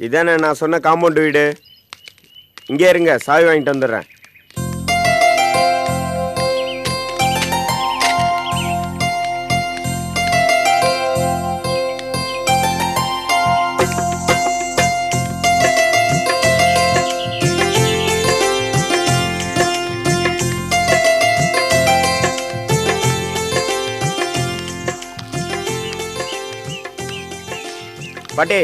இதானே நான் சொன்ன காம்பவுண்ட் வீடு. இங்கே இருங்க, சாவி வாங்கிட்டு வந்துடுறேன். பாட்டி,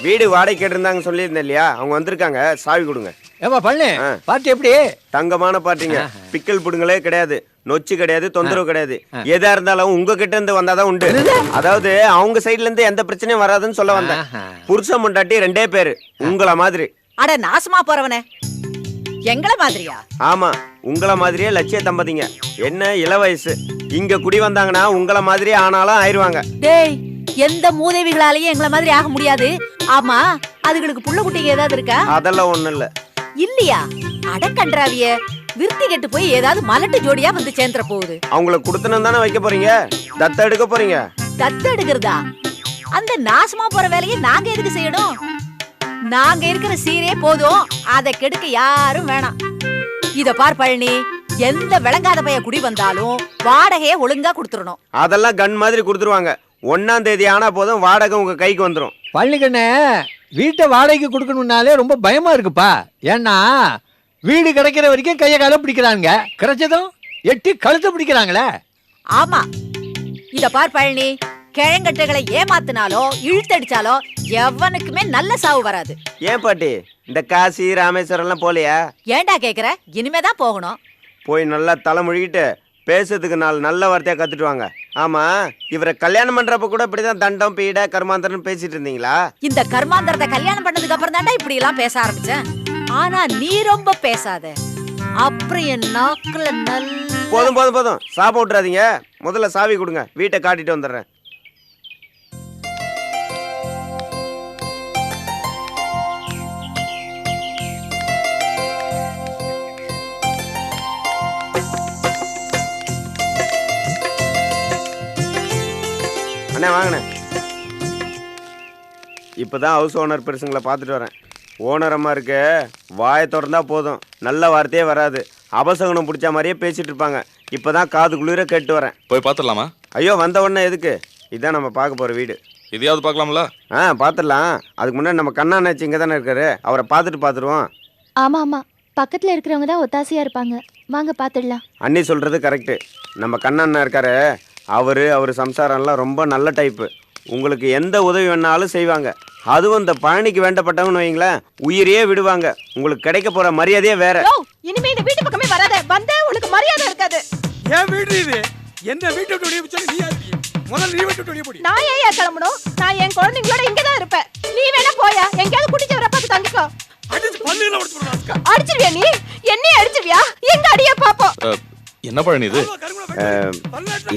வீடு வாடகை கேட்டிருந்தாங்க சொல்லியிருந்தேன் இல்லையா, அவங்க வந்திருக்காங்க. சாவி கொடுங்க. ஏமா பண்ணு பாட்டி எப்படி? தங்கமான பாட்டிங்க. பிக்கல் புடுங்களே கிடையாது, நொச்சு கிடையாது, தொந்தரவு கிடையாது. எதா இருந்தாலும் உங்ககிட்ட இருந்து வந்தாதான் உண்டு. அதாவது அவங்க சைட்ல இருந்து எந்த பிரச்சனையும் வராதுன்னு சொல்ல வந்தேன். புருஷன் முண்டாட்டி 2 பேரு உங்கள மாதிரி. அட நாசமா போறவனே, எங்கள மாதிரியா? ஆமா, உங்கள மாதிரியே லட்சிய தம்பதிங்க. என்ன இள வயசு, இங்க குடி வந்தாங்கன்னா உங்கள மாதிரியே ஆனாலும் ஆயிருவாங்க. டேய், எந்த மூதேவிகளாலேயும் எங்களை மாதிரி ஆக முடியாது. ஆமா, அதுகளுக்கு புள்ள குட்டிங்க ஏதாவது இருக்கா? அதெல்லாம் ஒண்ணும் இல்ல. இல்லையா? அடக்கன்றாவிய விருத்தி கெட்டு போய் ஏதாவது மலட்டு ஜோடியா வந்து சேர்ந்துற போகுது. அவங்கள குடுத்தனம் தானே வைக்க போறீங்க, தத்த எடுக்க போறீங்க. தத்த எடுக்கிறதா? அந்த நாசமா போற வேலையை நாங்க எதுக்கு செய்யணும்? நாங்க இருக்கிற சீரே போதும், அதை கெடுக்க யாரும் வேணாம். இத பார் பழனி, எந்த விளங்காத பைய குடி வந்தாலும் வாடகையை ஒழுங்கா கொடுத்துடணும். அதெல்லாம் கன் மாதிரி கொடுத்துருவாங்க. 1ஆம் தேதி ஆனா போதும் வாடகை உங்க கைக்கு வந்துடும். பள்ளிக்கண்ணே, வீட்டை வாடகைக்கு கொடுக்கணும்னாலே ரொம்ப பயமா இருக்குப்பா. ஏன்னா வீடு கிடைக்கிற வரைக்கும் கையை காலம் பிடிக்கிறாங்க, கிடைச்சதும் எட்டி கழுத்தை பிடிக்கிறாங்களே. ஆமா, இத பார் பழனி, கிழங்கட்டுகளை ஏமாத்தினாலோ இழுத்தடிச்சாலோ எவனுக்குமே நல்ல சாவு வராது. ஏன் பாட்டி, இந்த காசி ராமேஸ்வரம் எல்லாம் போலையா? ஏன்டா கேக்குற? இனிமேதான் போகணும். போய் நல்லா தலை முழுகிட்டு பேசுறதுக்கு 4 நல்ல வார்த்தையா கத்துட்டு வாங்க. ஆமா, இவரை கல்யாணம் பண்றப்ப கூட இப்படிதான் தண்டம் பீட கர்மாந்தரம் பேசிட்டு இருந்தீங்களா? இந்த கர்மாந்தரத்தை கல்யாணம் பண்ணதுக்கு அப்புறம் தான்டா இப்படி எல்லாம் பேச ஆரம்பிச்சேன். ஆனா நீ ரொம்ப பேசாத, அப்புறம் என் நாக்குல நல்ல... போதும் போதும் போதும், சாப்பிட விட்டுறாதீங்க. முதல்ல சாவி கொடுங்க, வீட்டை காட்டிட்டு வந்துடுறேன். அண்ணே வாங்கண்ணே. இப்போதான் ஹவுஸ் ஓனர் பெருசுங்களை பார்த்துட்டு வரேன். ஓனர் அம்மா இருக்கு, வாயை திறந்தா போதும், நல்ல வார்த்தையே வராது. அபசகனம் பிடிச்ச மாதிரியே பேசிட்டு இருப்பாங்க. இப்போதான் காது குளிர கேட்டு வரேன். போய் பார்த்துடலாமா? ஐயோ, வந்த உடனே எதுக்கு? இதான் நம்ம பார்க்க போகிற வீடு. இதையாவது பார்க்கலாம்ல? பார்த்துடலாம். அதுக்கு முன்னாடி நம்ம கண்ணாண்ணாச்சி இங்கே தானே இருக்காரு, அவரை பார்த்துருவோம். ஆமா ஆமா, பக்கத்துல இருக்கிறவங்க தான் ஒத்தாசையா இருப்பாங்க. வாங்க பார்த்துடலாம். அண்ணி சொல்றது கரெக்டு. நம்ம கண்ணண்ணா இருக்காரு, அவர் சம்சாரம்லாம் ரொம்ப நல்ல டைப்பு. உங்களுக்கு எந்த உதவி வேணாலும் செய்வாங்க. அதுவும் இந்த பழனிக்கு வேண்டப்பட்டவங்கன்னு வைங்களேன், உயிரையே விடுவாங்க. உங்களுக்கு கிடைக்க போற மரியாதையே வேற. இனிமே இந்த வீட்டு பக்கமே வராத, வந்தா உனக்கு மரியாதை இருக்காது. ஏன் வீடு இது? என்ன வீட்டை விட்டு வெளியே போச்சு? நீ யாரு? முதல்ல நீ வீட்டை விட்டு வெளியே போடி. நான் ஏன் கிளம்பணும்? நான் என் குழந்தைங்களோட இங்க தான் இருப்பேன். நீ வேணா போயா, எங்கயாவது குடிச்சு வர பார்த்து தங்கிக்கோ. அடிச்சு பல்லுல உடைச்சு போடுறா. அடிச்சிருவியா நீ? என்னைய அடிச்சிருவியா? எங்க அடிய பாப்போம். என்ன பழனி இது?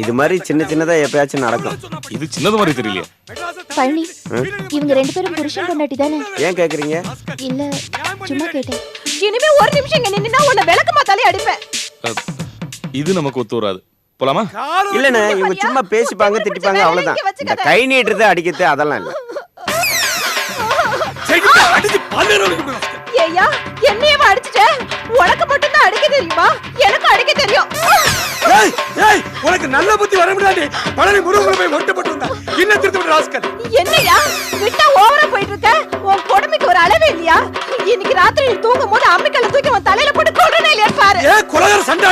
இது மாதிரி சின்ன சின்னதா எப்பயாச்சும் நடக்கும். இது சின்னது மாதிரி தெரியலையே. பழனி, இவங்க 2 பேரும் புருஷன் பொண்டாட்டி தானே? ஏன் கேக்குறீங்க? இல்ல, சும்மா கேட்டேன். இனிமே ஒரு நிமிஷம் இங்க நின்னா உன்னை விளக்கமா தலை அடிப்பேன். இது நமக்கு ஒத்து வராது. போலாமா? இல்லண்ணே, இவங்க சும்மா பேசிப்பாங்க, திட்டிப்பாங்க, அவ்வளவுதான். இந்த கை நீட்டுறது அடிக்கிறது அதெல்லாம் இல்ல. அடிச்சு பல்லுல உடைச்சு போடுறா. ஏய்யா, என்னையவா அடிச்சிட்ட? உனக்கு மட்டும் தான் அடிக்க தெரியுமா? எனக்கு அடிக்க தெரியும். ஏய் ஏய், உனக்கு நல்ல புத்தி வர முடியாது. பழனி முருகன் போய் ஒட்டப்பட்டு வந்தா இன்னும் திருத்த விட்டு ராஸ்கல். என்னையா விட்டா ஓவரா போயிட்டு இருக்க? உன் கொடுமைக்கு ஒரு அளவே இல்லையா? இன்னைக்கு ராத்திரி தூங்கும் போது அம்மிக்கல்ல தூக்கி உன் தலையில போட்டு கொல்றனே இல்லையா பாரு. ஏ குலகர சண்டாளி.